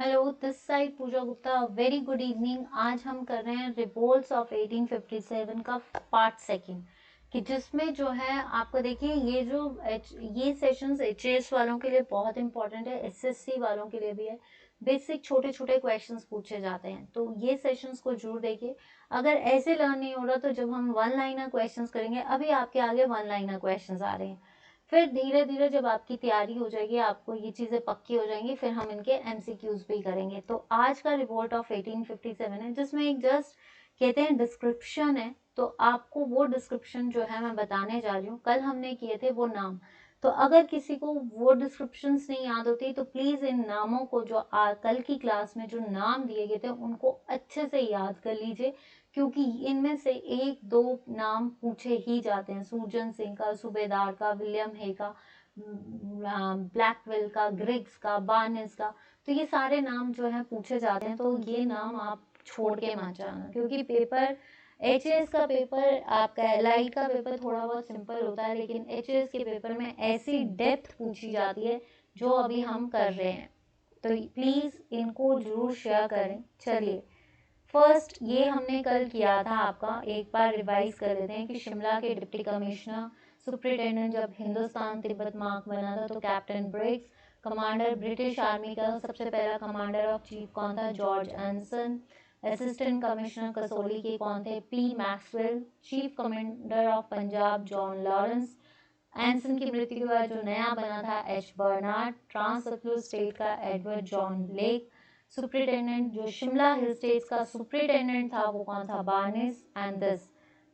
Hello, this side Pooja Gupta. Very good evening. आज हम कर रहे हैं रिवोल्ट्स ऑफ 1857 का पार्ट सेकंड, कि जिसमें जो है आपको देखिए ये सेशंस एचएएस वालों के लिए बहुत इंपॉर्टेंट है, एसएससी वालों के लिए भी है। बेसिक छोटे छोटे क्वेश्चंस पूछे जाते हैं, तो ये सेशंस को जरूर देखिए। अगर ऐसे लर्न नहीं हो रहा तो जब हम वन लाइनर क्वेश्चंस करेंगे, अभी आपके आगे वन लाइनर क्वेश्चंस आ रहे हैं, फिर धीरे धीरे जब आपकी तैयारी हो जाएगी, आपको ये चीज़ें पक्की हो जाएंगी, फिर हम इनके एमसीक्यूज भी करेंगे। तो आज का रिवोल्ट ऑफ 1857 है, जिसमें एक जस्ट कहते हैं डिस्क्रिप्शन है। तो आपको वो डिस्क्रिप्शन जो है मैं बताने जा रही हूँ। कल हमने किए थे वो नाम, तो अगर किसी को वो डिस्क्रिप्शंस नहीं याद होती तो प्लीज़ इन नामों को जो कल की क्लास में जो नाम दिए गए थे उनको अच्छे से याद कर लीजिए, क्योंकि इनमें से एक दो नाम पूछे ही जाते हैं। सूरजन सिंह का, सूबेदार का, विलियम हे का, ब्लैकविल का, ग्रिग्स का, बार्नेस का, तो ये सारे नाम जो है पूछे जाते हैं। तो ये नाम आप छोड़ के मत जाना, क्योंकि पेपर एचएएस का पेपर, आपका एलाइड का पेपर थोड़ा बहुत सिंपल होता है, लेकिन एचएएस के पेपर में ऐसी डेप्थ पूछी जाती है जो अभी हम कर रहे हैं। तो प्लीज़ इनको जरूर शेयर करें। चलिए, फर्स्ट ये हमने कल किया था, आपका एक बार रिवाइज कर लेते हैं कि शिमला के डिप्टी कमिश्नर सुप्रिंटेंडेंट जब हिंदुस्तान तिब्बत मार्क बना था तो captain Briggs, commander British army का सबसे पहला कमांडर ऑफ चीफ कौन था, George Anson, assistant commissioner Kasauli के कौन थे, P Maxwell, chief commander of Punjab John Lawrence, Anson की मृत्यु के बाद जो नया बना था एच बर्नार्ड, ट्रांस स्टेट का एडवर्ड जॉन लेक, सुप्रिंटेंडेंट जो शिमला हिल स्टेट्स का सुप्रिंटेंडेंट था वो कौन था, बार्नेस एंड दिस।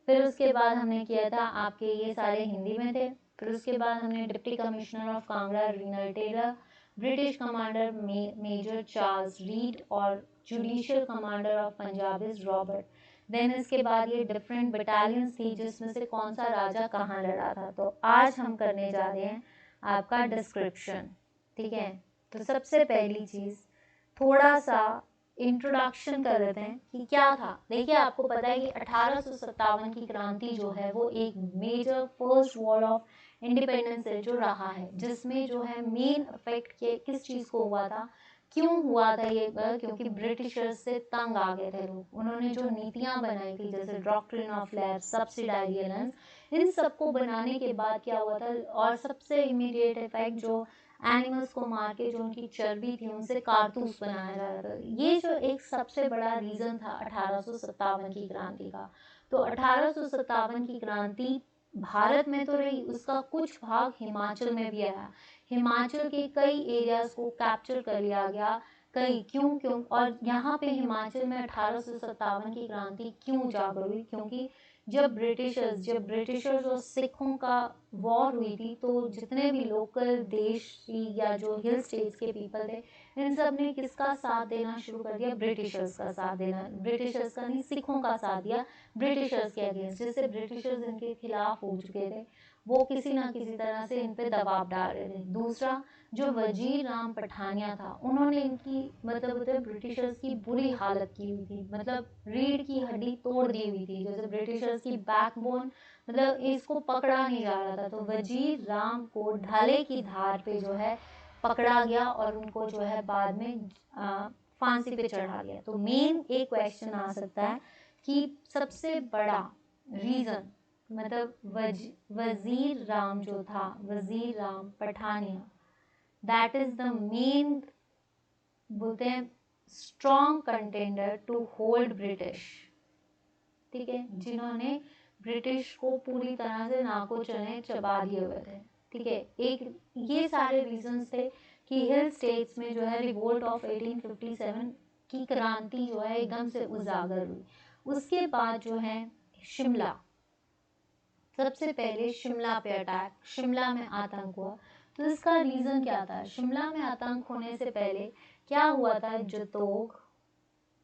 फिर उसके बाद हमने किया था, आपके ये सारे हिंदी में थे। फिर उसके बाद हमने deputy commissioner of Kangra Reynell Taylor, British commander major Charles Reid और judicial commander of Punjab is Robert. Then इसके बाद ये डिफरेंट बटालियंस थी जिसमें से कौन सा राजा कहाँ लड़ा था। तो आज हम करने जा रहे हैं आपका डिस्क्रिप्शन, ठीक है। तो सबसे पहली चीज़ थोड़ा सा इंट्रोडक्शन कर लेते हैं कि क्या था। देखिए, आपको पता है कि 1857 की क्रांति जो है वो एक major first war of independence है जो रहा है, जिसमें जो है मेन इफेक्ट किस चीज़ को हुआ था, क्यों हुआ था ये, क्योंकि ब्रिटिशर्स से तंग आ गए थे लोग। उन्होंने जो नीतियां बनाई थी, जैसे doctrine of lapse, subsidize alliance, इन सबको बनाने के बाद क्या हुआ था, और सबसे इमीडिएट इफेक्ट जो एनिमल्स को मार के जो उनकी चर्बी थी उनसे कारतूस बनाया जा रहा था, ये जो एक सबसे बड़ा रीजन था 1857 की क्रांति का। तो 1857 की क्रांति भारत में तो रही, उसका कुछ भाग हिमाचल में भी आया। हिमाचल के कई एरियाज को कैप्चर कर लिया गया। कई क्यों क्यों और यहाँ पे हिमाचल में 1857 की क्रांति क्यों उजागर हुई, क्योंकि जब ब्रिटिशर्स और सिखों का वॉर हुई थी, तो जितने भी लोकल देश या जो हिल स्टेट्स के पीपल थे, इन सब ने किसका साथ देना शुरू कर दिया, ब्रिटिशर्स का साथ देना। ब्रिटिशर्स का नहीं, सिखों का साथ दिया ब्रिटिशर्स के अगेंस्ट। जैसे ब्रिटिशर्स इनके खिलाफ हो चुके थे, वो किसी ना किसी तरह से इन पे दबाव डाल रहे थे। दूसरा, जो वजीर राम पठानिया था, उन्होंने इनकी मतलब ब्रिटिशर्स की बुरी हालत की हुई थी, मतलब रीढ़ की हड्डी तोड़ दी हुई थी, जैसे ब्रिटिशर्स की बैकबोन, मतलब इसको पकड़ा नहीं जा रहा था। तो वजीर राम को ढाले की धार पे जो है पकड़ा गया और उनको जो है बाद में फांसी पे चढ़ा दिया। तो मेन एक क्वेश्चन आ सकता है कि सबसे बड़ा रीजन, मतलब वजीर राम जो था, Wazir Ram Pathania, that is the main, बोलते हैं, strong contender to hold British, ठीक है, जिन्होंने ब्रिटिश को पूरी तरह से नाको चने चबा दिए हुए थे, ठीक है। एक ये सारे रीजंस थे कि हिल स्टेट्स में जो है रिवोल्ट ऑफ 1857 की क्रांति जो है एकदम से उजागर हुई। उसके बाद जो है शिमला, सबसे पहले शिमला पे अटैक, शिमला में आतंक हुआ। तो इसका रीजन क्या था, शिमला में आतंक होने से पहले क्या हुआ था, जतोग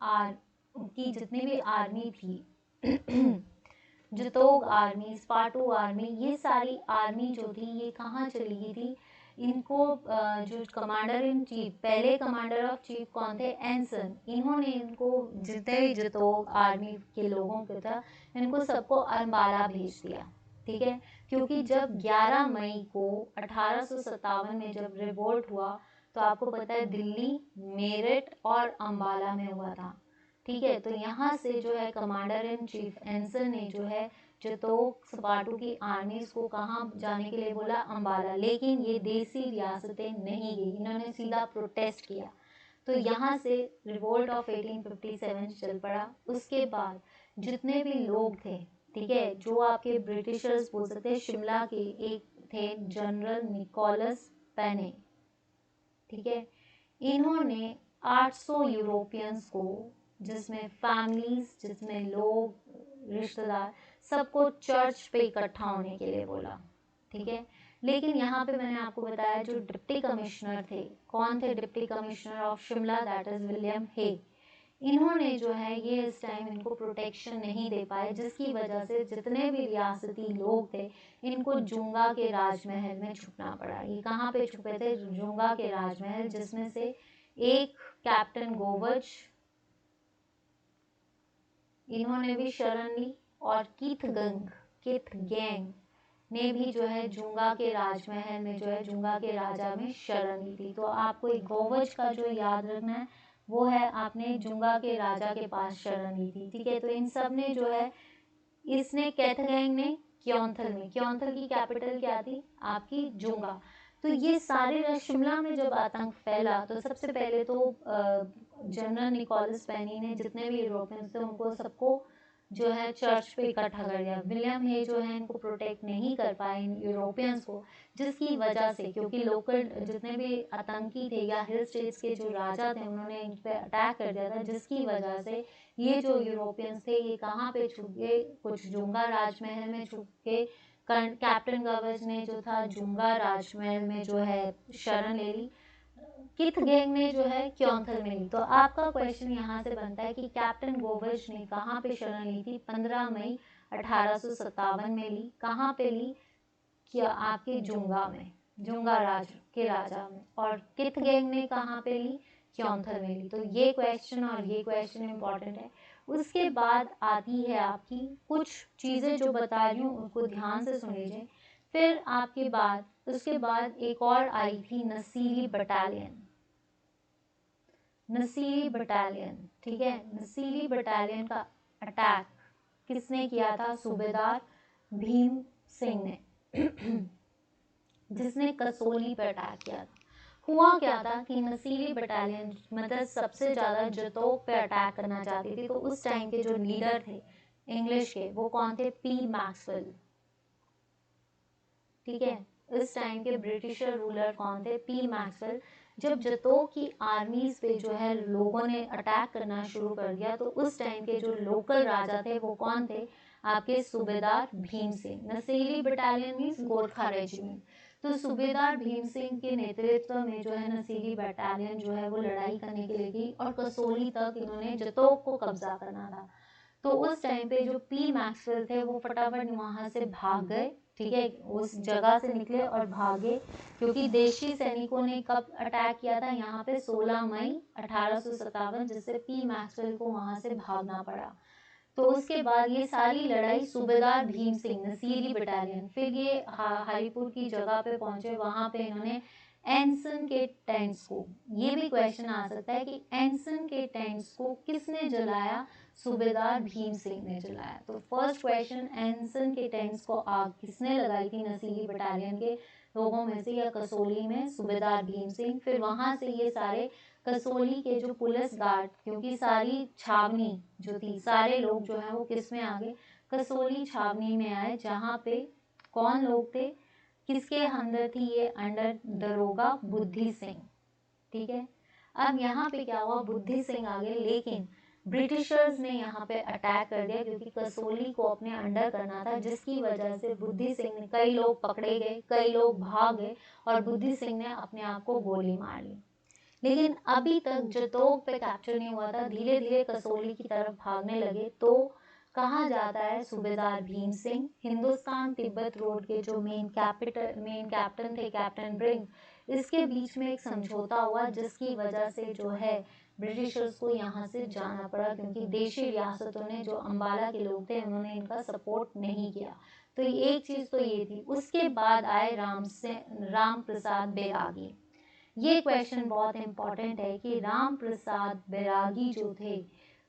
आर की जितनी भी आर्मी थी जतोग आर्मी, स्पाटू आर्मी, ये सारी आर्मी जो थी ये कहाँ चली गई थी, इनको जो कमांडर इन चीफ, पहले कमांडर ऑफ चीफ कौन थे, एंसन, इन्होंने इनको जितने भी जतोग आर्मी के लोगों के था, इनको सबको अम्बाला भेज दिया, ठीक है। क्योंकि जब 11 मई को 1857 में जब रिवोल्ट हुआ तो आपको पता है दिल्ली, मेरठ और अंबाला में हुआ था। ठीक है, तो यहाँ से जो है कमांडर इन चीफ एंसन ने जो है चित्तौड़ सपाटू की आर्मीज को कहाँ जाने के लिए बोला, अंबाला। लेकिन ये देसी रियासतें नहीं गई, इन्होंने सीधा प्रोटेस्ट किया। तो यहाँ से रिवोल्ट ऑफ 1857 चल पड़ा। उसके बाद जितने भी लोग थे, ठीक है, जो आपके ब्रिटिशर्स बोल सकते हैं, शिमला के एक थे जनरल निकोलस पेने, ठीक है, इन्होंने 800 यूरोपियंस को, जिसमें फैमिलीज, जिसमें लोग रिश्तेदार, सबको चर्च पे इकट्ठा होने के लिए बोला। ठीक है, लेकिन यहाँ पे मैंने आपको बताया जो डिप्टी कमिश्नर थे, कौन थे deputy commissioner of Shimla, that is William Hay, इन्होंने जो है ये इस टाइम इनको प्रोटेक्शन नहीं दे पाए, जिसकी वजह से जितने भी रियासती लोग थे इनको जुंगा के राजमहल में छुपना पड़ा। ये कहाँ पे छुपे थे? जुंगा के राजमहल, जिसमें से एक कैप्टन गोवज, इन्होंने भी शरण ली, और किथ गैंग ने भी जो है जुंगा के राजमहल में जो है जुंगा के राजा में शरण ली थी। तो आपको एक गोवज का जो याद रखना है वो है, आपने जुंगा के राजा के पास शरण ली थी। ठीक है, तो इन सब ने जो है, इसने कैथगैंग ने क्योंथल में, क्योंथल की कैपिटल क्या थी? आपकी जुंगा। तो ये सारे शिमला में जब आतंक फैला तो सबसे पहले तो जनरल निकोलस पेनी ने जितने भी यूरोपियंस थे उनको सबको जो है चर्च पे इकट्ठा कर दिया। विलियम हे जो है इनको प्रोटेक्ट नहीं कर पाए इन यूरोपियंस को, जिसकी वजह से, क्योंकि लोकल जितने भी आतंकी थे या हिल स्टेट्स के जो राजा थे उन्होंने इन पे अटैक कर दिया था, जिसकी वजह से ये जो यूरोपियंस थे ये कहाँ पे छुप गए? कुछ जुंगा राजमहल में छुप के। कैप्टन गवर्ज ने जो था जुंगा राजमहल में जो है शरण ले ली, किथ गैंग ने जो है क्योंथल में ली। तो आपका क्वेश्चन यहाँ से बनता है कि कैप्टन गोवज ने कहाँ पे शरण ली थी? 15 मई 1857 में ली। कहाँ पे ली? क्या आपके जुंगा में, जुंगा राज के राजा में। और किथ गैंग ने कहाँ पे ली? क्योंथल में ली। तो ये क्वेश्चन और ये क्वेश्चन इंपॉर्टेंट है। उसके बाद आती है आपकी कुछ चीजें जो बता रही हूँ उनको ध्यान से सुन लीजिए। फिर आपके बाद, उसके बाद एक और आई थी नसीरी बटालियन। नसीरी बटालियन, ठीक है, नसीरी बटालियन का अटैक किसने किया था? सूबेदार भीम सिंह ने, जिसने कसोली पर अटैक किया था। हुआ क्या था कि नसीरी बटालियन मतलब सबसे ज्यादा जतोग पे अटैक करना चाहती थी। तो उस टाइम के जो लीडर थे इंग्लिश के, वो कौन थे? P Maxwell. ठीक है, इस टाइम के ब्रिटिशर रूलर कौन थे? P Maxwell. जब जतोग की आर्मीज पे जो है लोगों ने अटैक करना शुरू कर दिया, तो उस टाइम के जो लोकल राजा थे वो कौन थे? आपके सूबेदार Bhim Singh. Nasiri battalion means Gorkha regiment. तो सूबेदार भीम सिंह के नेतृत्व में जो है नसीरी बटालियन जो है वो लड़ाई करने के लिए गई, और कसोली तक इन्होंने जतोग को कब्जा करना था। तो उस टाइम पे जो पी मैक्सवेल थे वो फटाफट वहां से भाग गए। ठीक है, उस जगह से निकले और भागे, क्योंकि देशी सैनिकों ने कब अटैक किया था? यहाँ पे 16 मई 1857, जिससे पी मैक्सवेल को वहां से भागना पड़ा। तो उसके बाद ये सारी लड़ाई सूबेदार भीम सिंह, नसीरी बटालियन, फिर ये हरिपुर की जगह पे पहुंचे। वहां पे इन्होंने एंसन के टेंट्स को, ये भी क्वेश्चन आ सकता है कि एंसन के टेंट्स को किसने जलाया? सूबेदार भीम सिंह ने जलाया। तो फर्स्ट क्वेश्चन, एंसन के टेंट्स को आग किसने लगाई थी? नसीरी बटालियन के लोगों में से या कसोली में? सूबेदार भीम सिंह। फिर वहां से ये सारे कसोली के जो पुलिस गार्ड, क्योंकि सारी छावनी जो थी, सारे लोग जो है वो किस में आ गए? कसोली छावनी में आए, जहाँ पे कौन लोग थे? किसके अंडर थी ये? अंडर दरोगा बुद्धि सिंह। ठीक है, अब यहाँ पे क्या हुआ? बुद्धि सिंह आ गए, लेकिन ब्रिटिशर्स ने यहाँ पे अटैक कर दिया, क्योंकि कसोली को अपने अंडर करना था, जिसकी वजह से बुद्धि सिंह ने, कई लोग पकड़े गए, कई लोग भाग गए, और बुद्धि सिंह ने अपने आप को गोली मार ली। लेकिन अभी तक जतोग पे कैप्चर नहीं हुआ था, धीरे धीरे कसोली की तरफ भागने लगे। तो कहा जाता है सूबेदार भीम सिंह, हिंदुस्तान तिब्बत रोड के जो मेन कैप्टन थे, कैप्टन ब्रिंग, इसके बीच में एक समझौता हुआ, जिसकी वजह से जो है ब्रिटिशर्स को यहाँ से जाना पड़ा, क्योंकि देशी रियासतों ने, जो अंबाला के लोग थे, उन्होंने इनका सपोर्ट नहीं किया। तो एक चीज तो ये थी। उसके बाद आए राम प्रसाद बैरागी। ये क्वेश्चन बहुत इम्पोर्टेंट है कि राम प्रसाद बैरागी जो थे,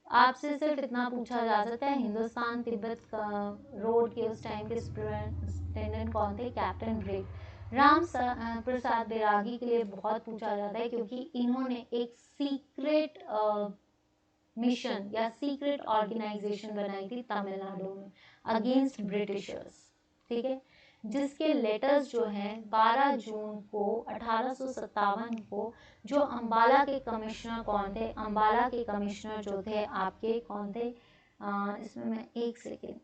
आपसे सिर्फ इतना पूछा जा सकता है हिंदुस्तान तिब्बत रोड के उस टाइम के सुपरिटेंडेंट कौन थे? Captain Drake. प्रसाद बैरागी के लिए बहुत पूछा जाता है क्योंकि इन्होंने एक सीक्रेट मिशन या सीक्रेट ऑर्गेनाइजेशन बनाई थी तमिलनाडु में अगेंस्ट ब्रिटिशर्स, ठीक है, जिसके लेटर्स जो हैं 12 जून को 1857 को जो अंबाला के कमिश्नर कौन थे, अंबाला के कमिश्नर जो थे आपके कौन थे, इसमें मैं एक सेकेंड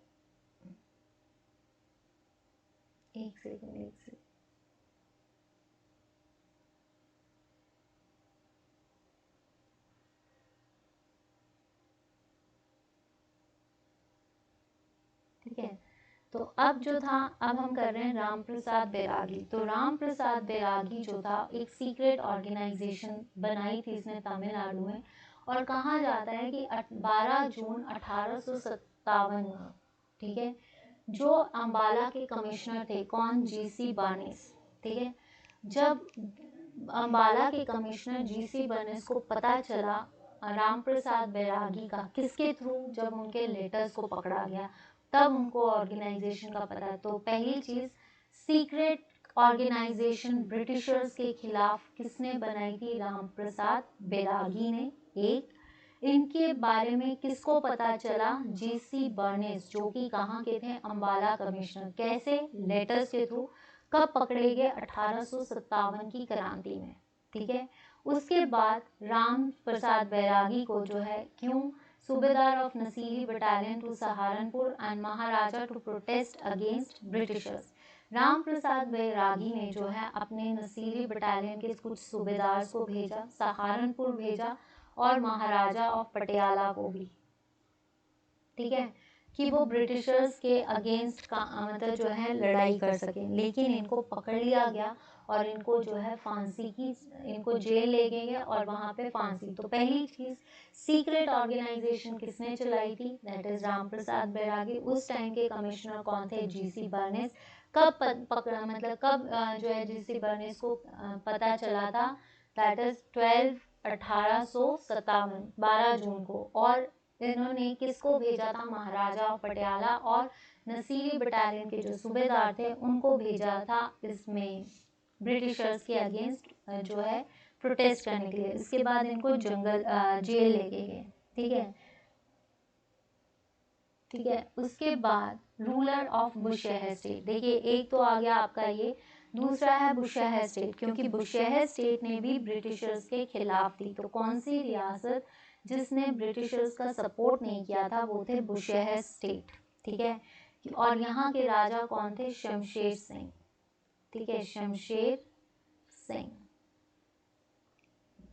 ठीक है। तो अब जो था, अब हम कर रहे हैं राम प्रसाद बैरागी। तो राम प्रसाद बैरागी जो था एक सीक्रेट ऑर्गेनाइजेशन बनाई थी इसने तमिलनाडु में, और कहा जाता है कि 12 जून 1857 में, ठीक है, जो अंबाला के कमिश्नर थे कौन? जीसी बर्नेस, ठीक है। जब अंबाला के कमिश्नर जीसी बर्नेस को पता चला राम प्रसाद बैरागी का, किसके थ्रू? जब उनके लेटर्स को पकड़ा गया तब उनको ऑर्गेनाइजेशन का पता है। तो पहली चीज, सीक्रेट ऑर्गेनाइजेशन ब्रिटिशर्स के खिलाफ किसने बनाई थी? राम प्रसाद बैरागी ने। एक, इनके बारे में किसको पता चला? जीसी बर्नेस, जो कि कहाँ के थे? अंबाला कमिश्नर। कैसे? लेटर्स के थ्रू। कब पकड़े गए? 1857 की क्रांति में, ठीक है। उसके बाद राम प्रसाद बैरागी को जो है, क्यों? सूबेदार of Nasiri battalion to Saharanpur and maharaja to protest against Britishers. Ram Prasad Bairagi ने जो है अपने नसीरी बटालियन के कुछ सूबेदार को भेजा, सहारनपुर भेजा और महाराजा ऑफ पटियाला को भी, ठीक है, कि वो ब्रिटिशर्स के अगेंस्ट का मतलब जो है लड़ाई कर सकें। लेकिन इनको पकड़ लिया गया और इनको जो है फांसी की, इनको जेल ले गए और वहाँ पे फांसी। तो पहली चीज, सीक्रेट ऑर्गेनाइजेशन किसने चलाई थी? दैट इज राम प्रसाद बैरागी। उस टाइम के कमिश्नर कौन थे? GC Berners. कब पकड़ा, मतलब कब जो है जीसी बर्नेस को पता चला था? दैट इज 12 जून को। और इन्होंने किसको भेजा था? महाराजा ऑफ पटियाला और नसीरी बटालियन के जो सूबेदार थे उनको भेजा था इसमें ब्रिटिशर्स के अगेंस्ट जो है प्रोटेस्ट करने के लिए। इसके बाद इनको जंगल जेल लेके गए, ठीक है, ठीक है। उसके बाद रूलर ऑफ बुशहर स्टेट, देखिए एक तो आ गया आपका ये, दूसरा है बुशहर स्टेट, क्योंकि बुशहर स्टेट ने भी ब्रिटिशर्स के खिलाफ थी। तो कौन सी रियासत जिसने ब्रिटिशर्स का सपोर्ट नहीं किया था? वो थे बुशहर स्टेट, ठीक है। और यहाँ के राजा कौन थे? शमशेर सिंह, ठीक है, शमशेर सिंह,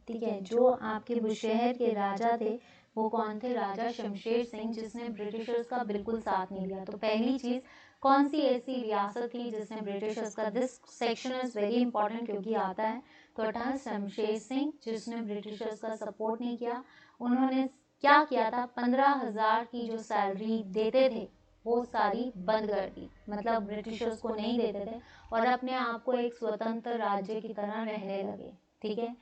ठीक है। जो आपके बुशहर के राजा थे वो कौन थे? राजा शमशेर सिंह, जिसने ब्रिटिशर्स का बिल्कुल साथ नहीं लिया। तो पहली चीज, कौन सी ऐसी रियासत थी जिसने ब्रिटिशर्स का, this section is very important क्योंकि आता है, तो था शमशेर सिंह, जिसने ब्रिटिशर्स का सपोर्ट नहीं किया। उन्होंने क्या किया था? 15,000 की जो सैलरी देते थे वो सारी बंद कर दी, मतलब ब्रिटिशर्स को नहीं देते थे और अपने आप को एक स्वतंत्र राज्य की तरह रहने लगे, ठीक है।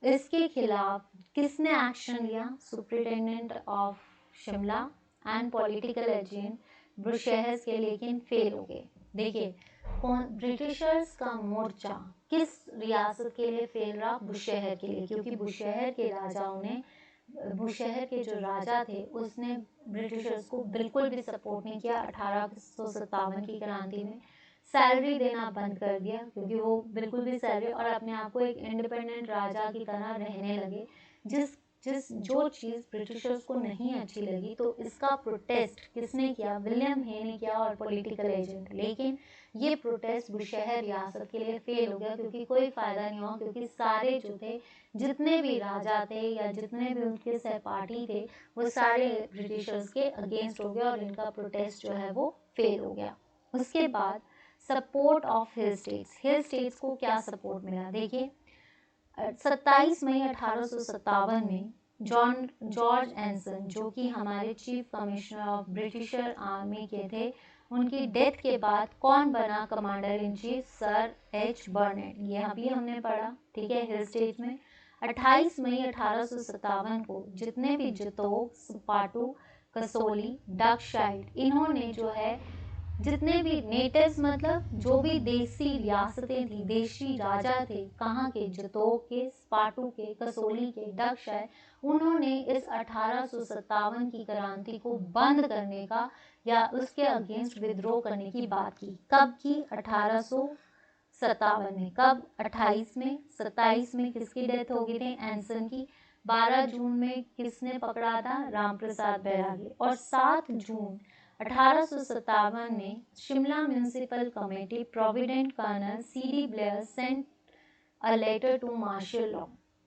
इसके खिलाफ किसने एक्शन लिया? Superintendent of Shimla and political agent Bushahr के, लेकिन फेल हो गए। देखिए ब्रिटिशर्स का मोर्चा किस रियासत के लिए फेल रहा? बुशहर के लिए, क्योंकि बुशहर के राजाओं ने, बुशहर के जो राजा थे उसने ब्रिटिशर्स को बिल्कुल भी सपोर्ट नहीं किया। 1857 की क्रांति में सैलरी देना बंद कर दिया, क्योंकि वो बिल्कुल भी सैलरी, और अपने आप को एक इंडिपेंडेंट राजा की तरह रहने लगे। जिस जिस जो चीज़ ब्रिटिशर्स को नहीं अच्छी लगी, तो इसका प्रोटेस्ट किसने किया? विलियम हे ने किया और पॉलिटिकल एजेंट। लेकिन ये प्रोटेस्ट बुशहर रियासत के लिए फेल हो गया, क्योंकि कोई फ़ायदा नहीं हुआ, क्योंकि सारे जो थे, जितने भी राजा थे या जितने भी उनके सहपाठी थे, वो सारे ब्रिटिशर्स के अगेंस्ट हो गए और इनका प्रोटेस्ट जो है वो फेल हो गया। उसके बाद support of hill states, hill states को क्या सपोर्ट मिला? देखिए 27 मई 1857 में जॉर्ज एंसन, जो कि हमारे chief commissioner of britisher army के थे, उनकी डेथ के बाद कौन बना commander in chief? Sir H बर्नेट। ये अभी हमने पढ़ा, ठीक है, हिल स्टेट में। 28 मई 1857 को जितने भी जितोग, स्पाटू, कसोली, डकशाइल्ड, इन्होंने जो है जितने भी नेटिव्स मतलब जो भी देसी रियासतें थी, देशी राजा थे, कहाँ के? जितोग के, स्पाटू के, कसोली के, डकशाइल्ड, उन्होंने इस 1857 की क्रांति को बंद करने का या उसके अगेंस्ट विद्रोह करने की बात की। कब की? 1857 में। कब? 28 में। 27 में किसकी डेथ हो गई थी? एंसन की। 12 जून में किसने पकड़ा था? रामप्रसाद बैरागी। और 7 जून 1857 में Shimla municipal committee provident colonel CD Blair sent a letter to martial law,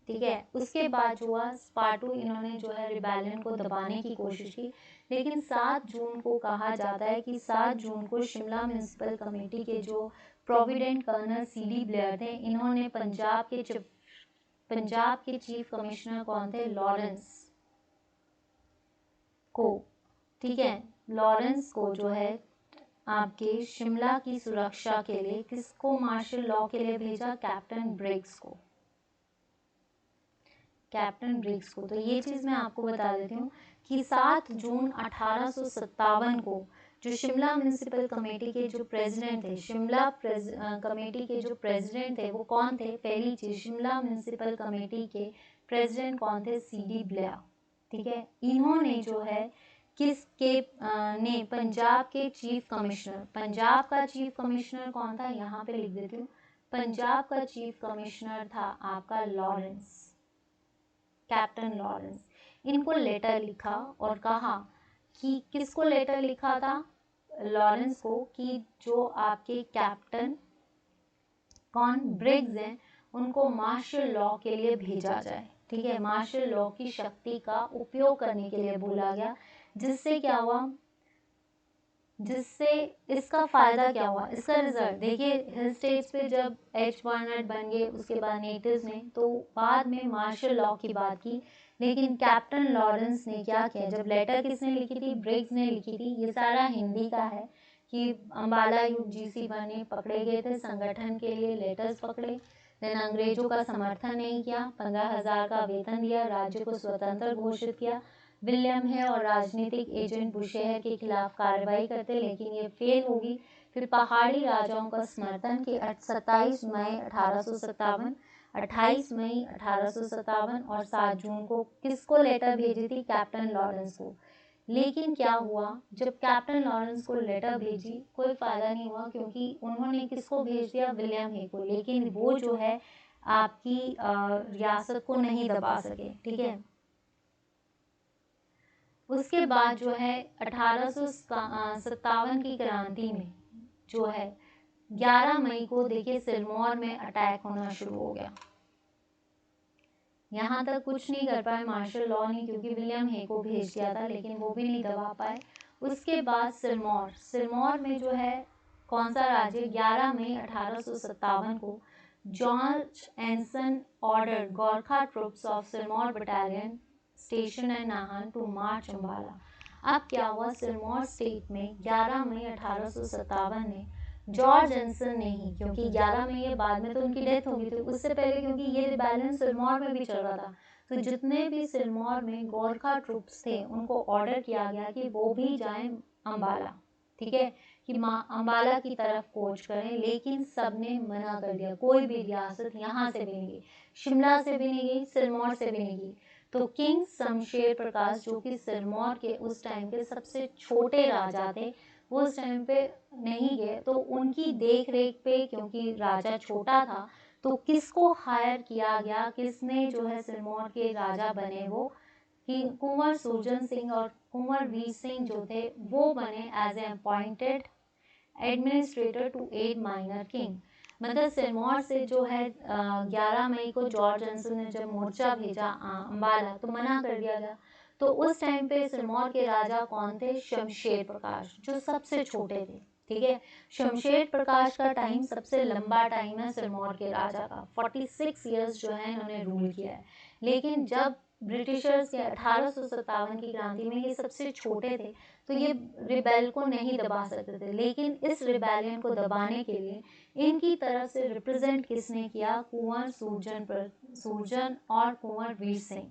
ठीक है। उसके बाद जो हुआ, स्पाटू इन्होंने जो है रिबेलियन को दबाने की कोशिश की, लेकिन 7 जून को कहा जाता है कि 7 जून को शिमला म्यूनिसिपल कमेटी के जो प्रोविडेंट कर्नल CD ब्लेयर थे, इन्होंने पंजाब के चीफ कमिश्नर कौन थे? लॉरेंस को, ठीक है, लॉरेंस को जो है आपके शिमला की सुरक्षा के लिए किसको मार्शल लॉ के लिए भेजा? कैप्टन ब्रिग्स को, कैप्टन ब्रिग्स को। तो ये चीज़ मैं आपको बता देती हूँ कि 7 जून 1857 को जो शिमला म्यूनिसिपल कमेटी के जो प्रेसिडेंट थे, कमेटी के जो प्रेसिडेंट थे वो कौन थे? पहली चीज, शिमला म्यूनिसिपल कमेटी के प्रेसिडेंट कौन थे? CD ब्लेयर, ठीक है। इन्होंने जो है किसके ने पंजाब के चीफ कमिश्नर, पंजाब का चीफ कमिश्नर कौन था? यहाँ पे लिख देती हूँ, पंजाब का चीफ कमिश्नर था आपका लॉरेंस, कैप्टन लॉरेंस। इनको लेटर लिखा और कहा कि किसको लेटर लिखा था? लॉरेंस को, कि जो आपके कैप्टन कौन? ब्रिग्स हैं, उनको मार्शल लॉ के लिए भेजा जाए, ठीक है। मार्शल लॉ की शक्ति का उपयोग करने के लिए बोला गया, जिससे क्या हुआ, जिससे इसका फायदा क्या हुआ, इसका रिजल्ट देखिए। हिल स्टेट्स पे जब एच बर्नेट बन गए, उसके बाद नेटिव्स ने, तो बाद में मार्शल लॉ की बात की, लेकिन कैप्टन लॉरेंस ने क्या किया? जब लेटर किसने लिखी थी? ब्रिग्स ने लिखी थी। ये सारा हिंदी का है कि अम्बाला UGC बने, पकड़े गए थे संगठन के लिए, लेटर्स पकड़े, देन अंग्रेजों का समर्थन नहीं किया, 15,000 का वेतन दिया, राज्य को स्वतंत्र घोषित किया। विलियम है और राजनीतिक एजेंट बुशेहर के खिलाफ कार्रवाई करते, लेकिन ये फेल होगी। फिर पहाड़ी राजाओं का समर्थन कि 27 मई 1857, 28 मई 1857 और 7 जून को किसको लेटर भेजी थी? कैप्टन लॉरेंस को। लेकिन क्या हुआ, जब कैप्टन लॉरेंस को लेटर भेजी, कोई फायदा नहीं हुआ, क्योंकि उन्होंने किसको भेज दिया? विलियम हे को। लेकिन वो जो है आपकी रियासत को नहीं दबा सके, ठीक है। उसके बाद जो है 1857 की क्रांति में जो है 11 मई को देखिए सिरमौर में अटैक होना शुरू हो गया। यहाँ तक कुछ नहीं कर पाए मार्शल लॉ ने, क्योंकि विलियम हे को भेज दिया था, लेकिन वो भी नहीं दबा पाए। उसके बाद सिरमौर में जो है कौन सा राज्य? 11 मई 1857 को George Anson order Gurkha troops of Sirmaur battalion station and Nahan to march Ambala. अब क्या हुआ, सिरमौर स्टेट में 11 मई 1857 में जॉर्ज एंसन ने ही, क्योंकि 11 मई ये बाद में तो उनकी डेथ हो गई थी, उससे पहले क्योंकि ये रिबेलियन सिरमौर में भी चल रहा था, तो जितने भी सिरमौर में गोरखा ट्रूप्स थे उनको ऑर्डर किया गया कि वो भी जाएं अम्बाला, ठीक है, कि अम्बाला की तरफ कूच करें। लेकिन सबने मना कर दिया, कोई भी रियासत यहाँ से भी नहीं गई, शिमला से भी नहीं गई, सिरमौर से भी नहीं गई। तो किंग शमशेर प्रकाश, जो कि सिरमौर के उस टाइम के सबसे छोटे राजा थे, वो उस टाइम पे नहीं गए। तो उनकी देख रेख पे, क्योंकि राजा छोटा था, तो किसको हायर किया गया, किसने जो है सिरमौर के राजा बने? वो कि कुंवर सुरजन सिंह और कुंवर वीर सिंह जो थे वो बने as a appointed administrator to aid minor king. मतलब सिरमौर से जो है 11 मई को जॉर्ज एंसन ने जब मोर्चा भेजा अम्बाला, तो मना कर दिया गया। तो उस टाइम पे सिरमौर के राजा कौन थे? शमशेर प्रकाश, जो सबसे छोटे थे, ठीक है। शमशेर प्रकाश का टाइम सबसे लंबा टाइम है सिरमौर के राजा का, 46 ईयर्स जो है इन्होंने रूल किया है। लेकिन जब ब्रिटिशर्स के 1857 की क्रांति में ये सबसे छोटे थे, तो ये रिबेल को नहीं दबा सकते थे। लेकिन इस रिबेलियन को दबाने के लिए इनकी तरफ से रिप्रेजेंट किसने किया? कुंवर सूरजन और कुंवर वीर सिंह,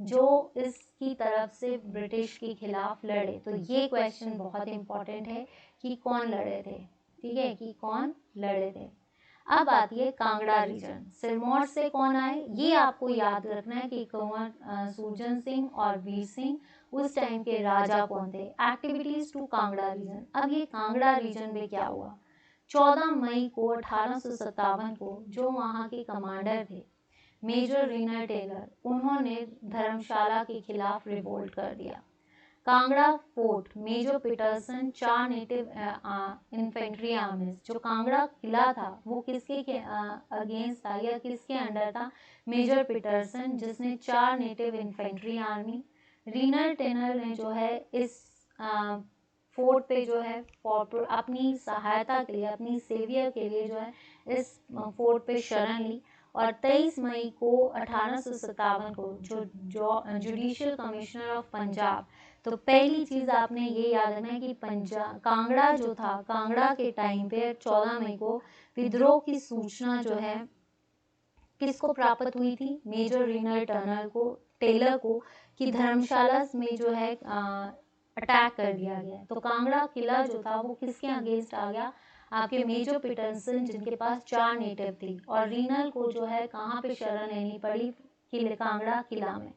जो इसकी तरफ से ब्रिटिश के खिलाफ लड़े। तो ये क्वेश्चन बहुत इंपॉर्टेंट है कि कौन लड़े थे, ठीक है, कि कौन लड़े थे। अब आती है कांगड़ा रीजन, सिरमौर से कौन आए, ये आपको याद रखना है कि कुंवर सूरजन सिंह और वीर सिंह उस टाइम के राजा कौन थे। Activities to Kangra region. अब ये कांगड़ा रीजन में क्या हुआ? 14 मई को 1857 को जो वहाँ के कमांडर थे मेजर रीनर टेलर, उन्होंने धर्मशाला के खिलाफ रिवोल्ट कर दिया। Kangra fort, major Peterson 4 native infantry armies, जो कांगड़ा किला था वो किसके अगेंस्ट था या किसके अंडर था? मेजर पीटरसन, जिसने 4 नेटिव इन्फेंट्री आर्मी, रीनर टेनर ने जो है इस फोर्ट पे जो है अपनी सहायता के लिए, अपनी सेवियर के लिए जो है इस फोर्ट पे शरण ली। और 23 मई को 1857 को जो जुडिशियल कमिश्नर ऑफ पंजाब, तो पहली चीज आपने ये याद रखना है कि पंजाब कांगड़ा जो था, कांगड़ा के टाइम पे 14 मई को विद्रोह की सूचना जो है किसको प्राप्त हुई थी? मेजर रीनर टेलर को कि धर्मशाला में जो है अटैक कर दिया गया। तो कांगड़ा किला जो था वो किसके अगेंस्ट आ गया? आपके मेजर पीटरसन, जिनके पास 4 नेटिव थी, और रीनल को जो है कहाँ पे शरण लेनी पड़ी? कांगड़ा किला में।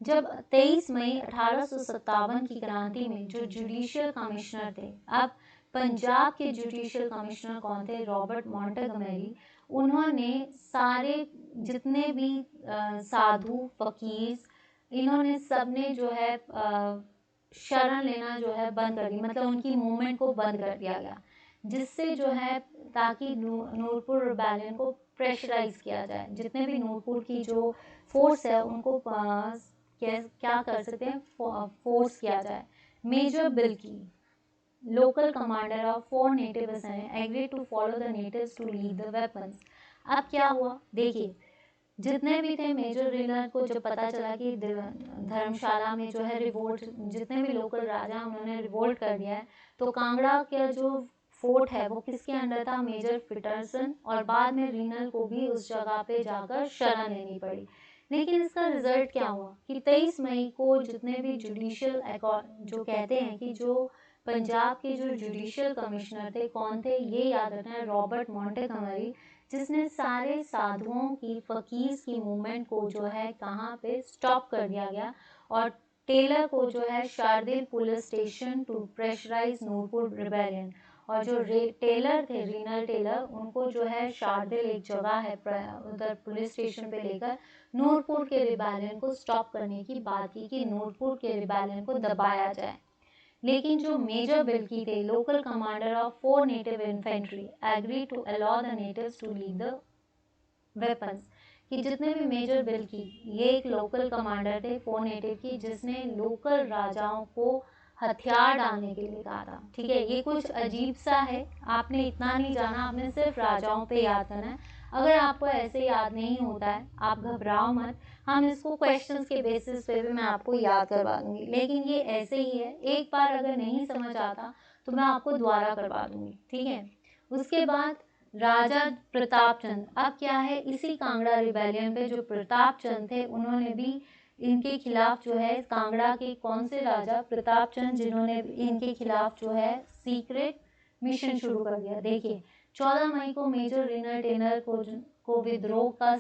जब 23 मई 1857 की क्रांति में जो जुडिशियल कमिश्नर थे, अब पंजाब के जुडिशियल कमिश्नर कौन थे? रॉबर्ट मॉन्टेगमेरी। उन्होंने सारे जितने भी साधु फकीर, इन्होंने सबने जो है शरण लेना जो है बंद कर दी, मतलब उनकी मूवमेंट को बंद कर दिया गया, जिससे जो है ताकि नूरपुर रिबेलियन को प्रेशराइज किया जाए। जितने भी नूरपुर की जो फोर्स है उनको क्या कर सकते हैं? फोर्स किया जाए। Major Bilkey, local commander of 4 native agree to follow the natives to lead the weapons. अब क्या हुआ? देखिए, जितने भी थे मेजर रीनर को जब पता चला कि धर्मशाला में जो है रिवोल्ट, जितने भी लोकल राजा उन्होंने रिवोल्ट कर दिया है, तो कांगड़ा का जो फोर्ट है वो किसके अंडर था? Major Peterson. और बाद में रीनर को भी उस जगह पे जाकर शरण लेनी पड़ी। लेकिन इसका रिजल्ट क्या हुआ कि 23 मई को जितने भी जुडिशियल जो कहते हैं कि जो पंजाब के जो जुडिशियल कमिश्नर थे कौन थे? ये याद रखना है, रॉबर्ट मॉन्टेगमेरी, जिसने सारे साधुओं की फकीर की मूवमेंट को जो है कहाँ पे स्टॉप कर दिया गया। और टेलर को जो है शारदिल police station to pressurise Nurpur rebellion. और जो टेलर थे, रीनल टेलर, उनको जो है शारदिल एक जगह है उधर पुलिस स्टेशन पे लेकर नूरपुर के रिबेलियन को स्टॉप करने की बात की कि नूरपुर के रिबेलियन को दबाया जाए। लेकिन जो मेजर बिल्की थे, local commander of 4 native infantry, agree to allow the natives to lead the weapons, कि जितने भी मेजर बिल्की, ये एक लोकल कमांडर थे 4 नेटिव की, जिसने लोकल राजाओं को हथियार डालने के लिए कहा था। ठीक है, ये कुछ अजीब सा है, आपने इतना नहीं जाना, आपने सिर्फ राजाओं पे याद करना है। अगर आपको ऐसे याद नहीं होता है, आप घबराओ मत, हम इसको क्वेश्चंस के बेसिस पे भी मैं आपको याद करवा दूंगी। लेकिन ये ऐसे ही है, एक बार अगर नहीं समझ आता तो मैं आपको दोबारा करवा दूंगी, ठीक है। उसके बाद राजा प्रताप चंद, अब क्या है, इसी कांगड़ा रिबेलियन पे जो प्रताप चंद थे उन्होंने भी इनके खिलाफ जो है, कांगड़ा के कौन से राजा? प्रताप चंद, जिन्होंने इनके खिलाफ जो है सीक्रेट मिशन शुरू कर दिया। देखिए, 14 मई को मेजर रीनर टेनर को विद्रोह का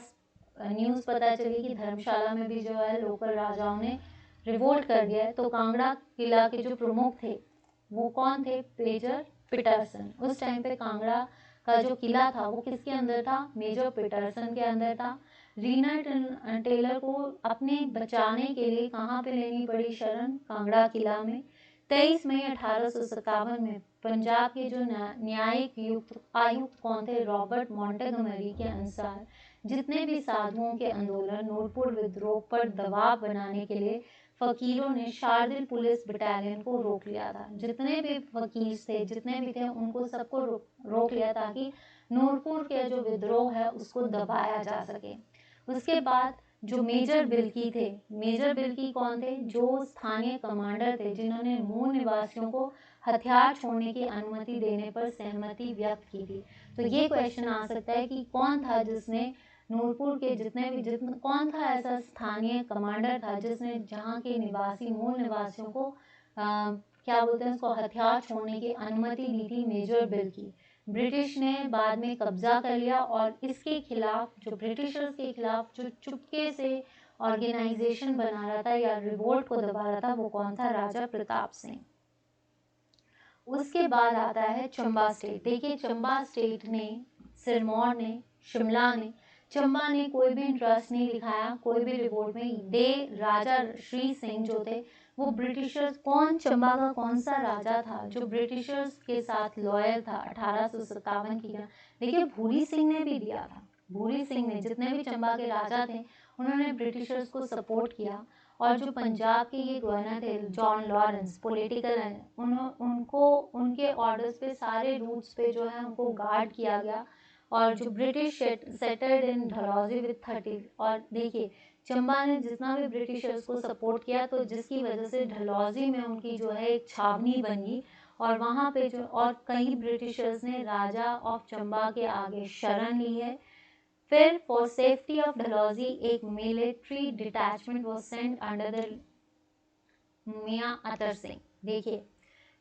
न्यूज़ पता चली कि धर्मशाला में भी जो है लोकल राजाओं ने रिवोल्ट कर दिया है। तो कांगड़ा किला के जो प्रमुख थे वो कौन थे? Major Peterson. उस टाइम पे कांगड़ा का जो किला था वो किसके अंदर था? मेजर पीटरसन के अंदर था। रीनर टेलर को अपने बचाने के लिए कहाँ पे लेनी पड़ी शरण? कांगड़ा किला में। 23 मई 1857 में पंजाब के जो न्यायिक आयुक्त कौन थे? रॉबर्ट मॉन्टेगमेरी के अनुसार जितने भी साधुओं के आंदोलन नूरपुर विद्रोह पर दबाव बनाने के लिए फकीरों ने शारदिल पुलिस बटालियन को रोक लिया था। जितने भी फकीर थे, जितने भी थे, उनको सबको रोक लिया ताकि नूरपुर के जो विद्रोह है उसको दबाया जा सके। उसके बाद जो मेजर बिल्की थे, मेजर बिल्की कौन थे? जो स्थानीय कमांडर थे जिन्होंने मूल निवासियों को हथियार छोड़ने की अनुमति देने पर सहमति व्यक्त की थी। तो ये क्वेश्चन आ सकता है कि कौन था जिसने नूरपुर के जितने कौन था ऐसा स्थानीय कमांडर था जिसने जहाँ के निवासी मूल निवासियों को क्या बोलते हैं उसको, हथियार छोड़ने की अनुमति दी थी? Major Bilgi. ब्रिटिश ने बाद में कब्जा कर लिया और इसके खिलाफ, जो ब्रिटिशर्स के खिलाफ जो चुपके से ऑर्गेनाइजेशन बना रहा था या रिवोल्ट को दबा रहा था, वो कौन था? राजा प्रताप सिंह। उसके बाद आता है चंबा स्टेट। देखिए चंबा स्टेट ने, सिरमौर ने, शिमला ने, चंबा ने कोई भी इंटरेस्ट नहीं दिखाया कोई भी रिवोल्ट में। राजा श्री सिंह जो थे वो ब्रिटिशर्स, कौन चंबा का कौन सा राजा था जो ब्रिटिशर्स के साथ लॉयल था 1857 की? देखिए भूरी सिंह ने भी दिया था। भूरी सिंह ने, जितने भी चंबा के राजा थे उन्होंने ब्रिटिशर्स को सपोर्ट किया। और जो पंजाब के ये गवर्नर थे जॉन लॉरेंस, पॉलिटिकल हैं, उनको उनके ऑर्डर्स पे सारे रूट्स पे जो है उनको गार्ड किया गया। और जो British settled in Dalhousie with 30। और देखिए चंबा ने जितना भी ब्रिटिशर्स को सपोर्ट किया तो जिसकी वजह से डलहौजी में उनकी जो है एक छावनी बनी। और वहाँ पे जो, और कई ब्रिटिशर्स ने राजा ऑफ चंबा के आगे शरण ली है। फिर फॉर सेफ्टी ऑफ डलहौजी एक military detachment was sent under the Mian Atar Singh. देखिए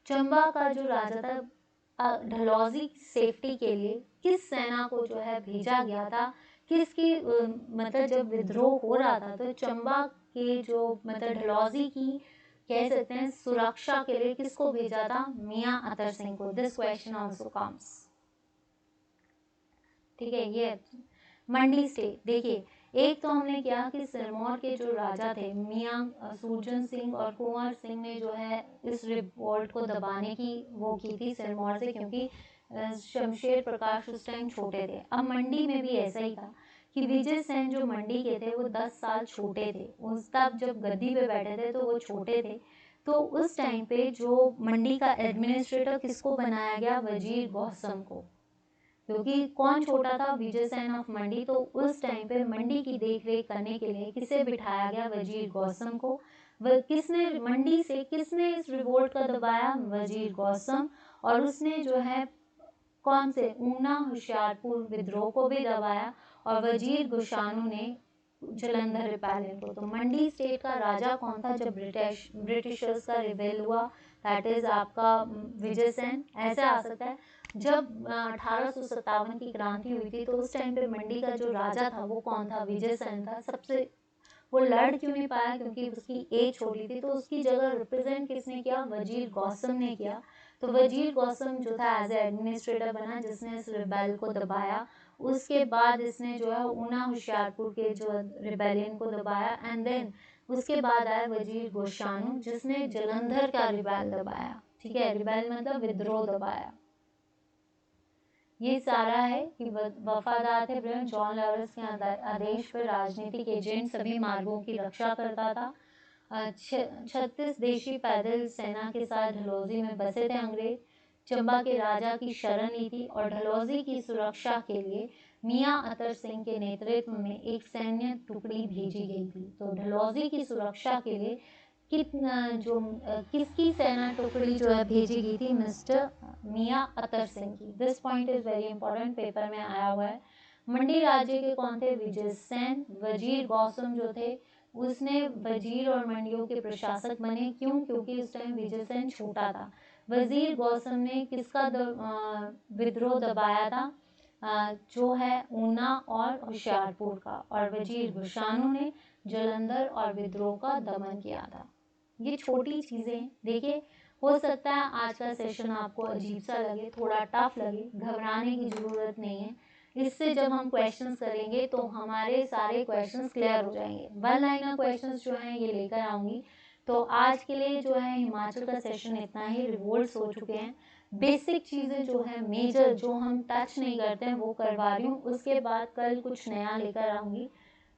चंबा का जो राजा था, डलहौजी की सेफ्टी के लिए किस सेना को जो है भेजा गया था? किसकी मतलब जब विद्रोह हो रहा था तो चंबा के जो मतलब डलहौजी की कह सकते हैं सुरक्षा के लिए किसको भेजा था? मियां अतर सिंह को। This question also comes. ठीक है, ये मंडी स्टेट। देखिए एक तो हमने किया कि सिरमौर के जो राजा थे मियां सूरजन सिंह और कुंवर सिंह ने जो है इस रिवोल्ट को दबाने की वो की थी सिरमौर से, क्योंकि शमशेर प्रकाश उस टाइम छोटे थे। अब मंडी में भी ऐसा ही था कि विजय सेन जो मंडी के थे वो 10 साल छोटे थे। उस तब जब गद्दी पे बैठे थे तो वो छोटे थे। तो उस टाइम पे जो मंडी का एडमिनिस्ट्रेटर किसको बनाया गया? वजीर गौसम को। क्योंकि कौन छोटा था? विजय सेन ऑफ मंडी। तो उस टाइम पे मंडी की देख रेख करने के लिए किसे बिठाया गया? वजीर गौसम को। वह किसने मंडी से किसने इस रिवोल्ट का दबाया? वजीर गौसम। और उसने जो है कौन से ऊना होशियारपुर विद्रोह को भी दबाया। और वजीर गुशानु ने जलंधर रिपेलियन को। तो मंडी स्टेट का राजा कौन था जब ब्रिटिशर्स का रिबेल हुआ? दैट इज आपका विजय सेन। ऐसे आ सकता है जब 1857 की क्रांति हुई थी तो उस टाइम पे मंडी का जो राजा था वो कौन था? विजय सेन था। सबसे वो लड़ क्यों नहीं पाया? क्योंकि उसकी एज छोटी थी। तो उसकी जगह रिप्रेजेंट किसने किया? वजीर गौसम ने किया। तो वजीर गौसम जो था एज एडमिनिस्ट्रेटर बना जिसने इस रिबेल को दबाया। उसके बाद इसने जो है ऊना होशियारपुर के जो रिबेलियन को दबाया। एंड देन उसके बाद आया वजीर गोशानु जिसने जलंधर का रिबेल दबाया। ठीक है, रिबेल मतलब विद्रोह दबाया। ये सारा है कि वफादार थे ब्रिटेन जॉन लॉरेंस के आदेश पर राजनीतिक एजेंट सभी मार्गों की रक्षा करता था। 36 देशी पैदल सेना के साथ डलहौजी में बसे थे अंग्रेज। चंबा के राजा की शरण ली थी और डलहौजी की सुरक्षा के लिए मियां अतर सिंह के नेतृत्व में एक सैन्य टुकड़ी भेजी गई थी। तो डलहौजी की सुरक्षा के लिए किसकी सेना टुकड़ी जो है भेजी गई थी? मिस्टर मियां अतर सिंह की। This point is very important, paper में आया हुआ है। मंडी राज्य के कौन थे? विजय सेन। वजीर गौसम जो थे उसने वजीर और मंडियों के प्रशासक बने। क्यों? क्योंकि उस टाइम विजय सेन छोटा था। वजीर गौसम ने किसका विद्रोह दबाया था? जो है ऊना और होशियारपुर का। और वजीर गुशानु ने जलंधर और विद्रोह का दमन किया था। ये छोटी चीजें देखिए, हो सकता है आज का सेशन आपको अजीब सा लगे, थोड़ा टफ लगे, घबराने की जरूरत नहीं है। इससे जब हम क्वेश्चंस करेंगे तो हमारे सारे क्वेश्चंस क्लियर हो जाएंगे। वन लाइनर क्वेश्चंस जो हैं ये लेकर आऊंगी। तो आज के लिए जो है हिमाचल का सेशन इतना ही। रिवोल्ट्स हो चुके हैं, बेसिक चीजें जो है मेजर जो हम टच नहीं करते हैं वो करवा रही हूँ। उसके बाद कल कुछ नया लेकर आऊंगी।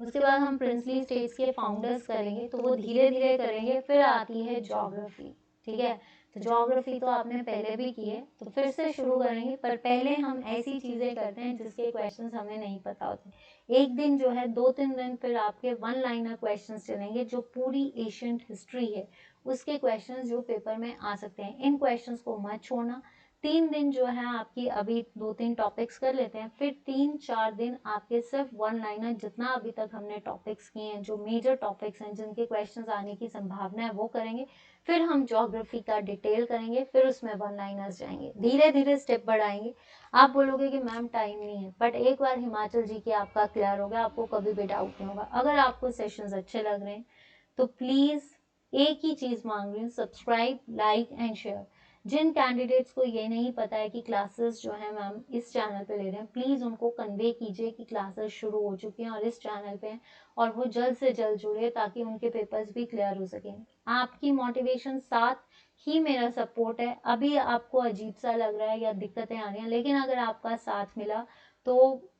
उसके बाद हम प्रिंसली स्टेट्स के फाउंडर्स करेंगे, तो वो धीरे धीरे करेंगे। फिर आती है ज्योग्राफी। ठीक है। तो ज्योग्राफी तो आपने पहले भी की है, तो फिर से शुरू करेंगे, पर पहले हम ऐसी चीज़ें करते हैं जिसके क्वेश्चंस हमें नहीं पता होते। एक दिन जो है, 2-3 दिन फिर आपके 1 लाइनर क्वेश्चंस चलेंगे, जो पूरी एशियंट हिस्ट्री है उसके क्वेश्चंस जो पेपर में आ सकते हैं। इन क्वेश्चंस को मत छोड़ना। 3 दिन जो है आपकी, अभी 2-3 टॉपिक्स कर लेते हैं, फिर 3-4 दिन आपके सिर्फ 1 लाइनर, जितना अभी तक हमने टॉपिक्स किए हैं, जो मेजर टॉपिक्स हैं जिनके क्वेश्चंस आने की संभावना है, वो करेंगे। फिर हम ज्योग्राफी का डिटेल करेंगे, फिर उसमें 1 लाइनर्स जाएंगे, धीरे धीरे स्टेप बढ़ाएंगे। आप बोलोगे कि मैम टाइम नहीं है, बट एक बार हिमाचल जी के आपका क्लियर हो गया, आपको कभी भी डाउट नहीं होगा। अगर आपको सेशंस अच्छे लग रहे हैं तो प्लीज़ एक ही चीज़ मांग रही हूँ, सब्सक्राइब, लाइक एंड शेयर। जिन कैंडिडेट्स को ये नहीं पता है कि क्लासेस जो है मैम इस चैनल पे ले रहे हैं, प्लीज़ उनको कन्वे कीजिए कि क्लासेस शुरू हो चुकी हैं और इस चैनल पे हैं, और वो जल्द से जल्द जुड़े ताकि उनके पेपर्स भी क्लियर हो सकें। आपकी मोटिवेशन साथ ही मेरा सपोर्ट है। अभी आपको अजीब सा लग रहा है या दिक्कतें आ रही हैं, लेकिन अगर आपका साथ मिला तो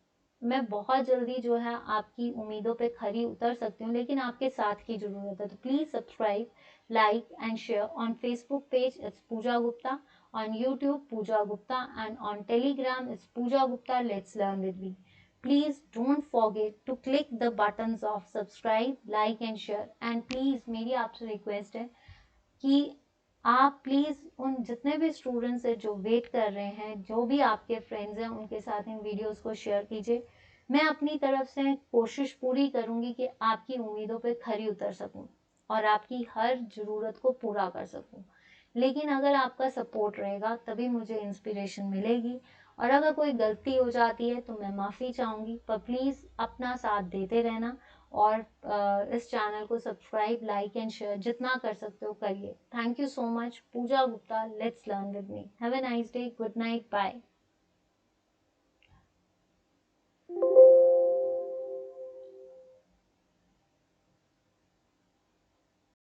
मैं बहुत जल्दी जो है आपकी उम्मीदों पे खरी उतर सकती हूँ, लेकिन आपके साथ की ज़रूरत है। तो please subscribe, like and share. On Facebook page it's Pooja Gupta, on YouTube Pooja Gupta, and on Telegram it's Pooja Gupta Let's Learn with me. Please don't forget to click the buttons of subscribe, like and share, and please मेरी आपसे request है कि आप please उन जितने भी students हैं जो वेट कर रहे हैं, जो भी आपके फ्रेंड्स हैं, उनके साथ इन वीडियोस को शेयर कीजिए। मैं अपनी तरफ से कोशिश पूरी करूंगी कि आपकी उम्मीदों पे खरी उतर सकूं और आपकी हर ज़रूरत को पूरा कर सकूं। लेकिन अगर आपका सपोर्ट रहेगा तभी मुझे इंस्पिरेशन मिलेगी, और अगर कोई गलती हो जाती है तो मैं माफ़ी चाहूँगी, पर प्लीज़ अपना साथ देते रहना, और इस चैनल को सब्सक्राइब, लाइक एंड शेयर जितना कर सकते हो करिए। Thank you so much. Pooja Gupta, let's learn with me. Have a nice day, good night, bye.